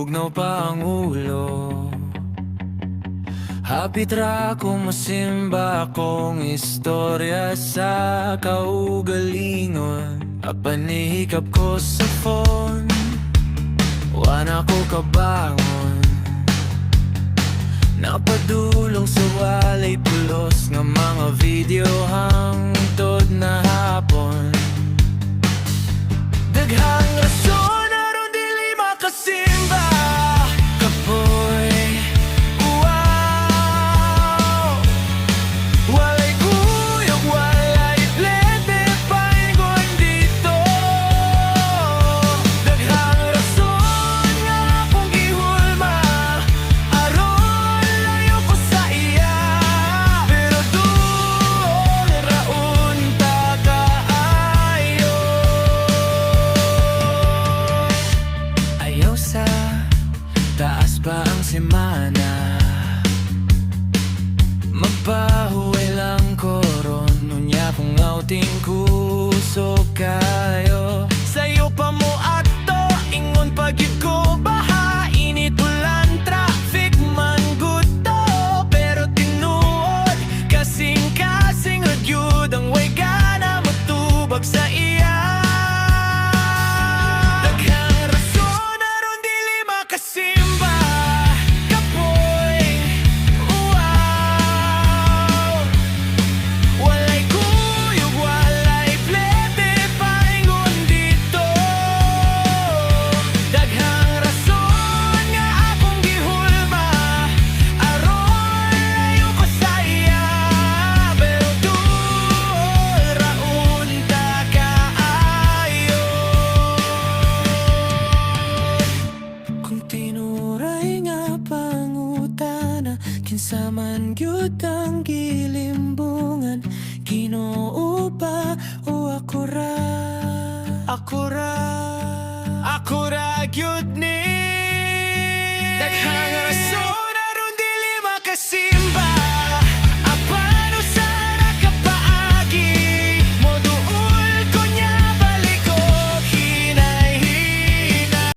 bugnaw pa ang ulo. Hapit ra ko masimba akong istorya sa kaugalingon. Apanihikap ko sa phone, wala ko kabangon. Napadulong sa walay pulos nga mga video hangtod na hapon. Daghang rason aron dili makasimba kapoy. Wow, walay kuyog, walay plete, paingon dito. Daghang rason nga akong gihulma aron layo ko sa iya. Pero doon raon ta kaayo. Ayaw sa taas pa ang semana, magpahuway lang koron. Nunya kung outing kusog kayo. Sayo pa mo ato, ingon pagyud ko baha. Init ulan, traffic man guto. Pero tinuod, kasing-kasing ragyud ang way gana matubag sa iya. Daghang rason aron dili makasimba kapoy. Wow, walay kuyog, walay plete, paingon dito. Daghang rason nga akong gihulma aron layo ko sa iya. Pero doon raon ta kaayo. Kung tinuray nga pangutana, kinsa man gyud ang gilimbungan, Ginoo ba o ako ra? Ako ra gyud ni. Daghang rason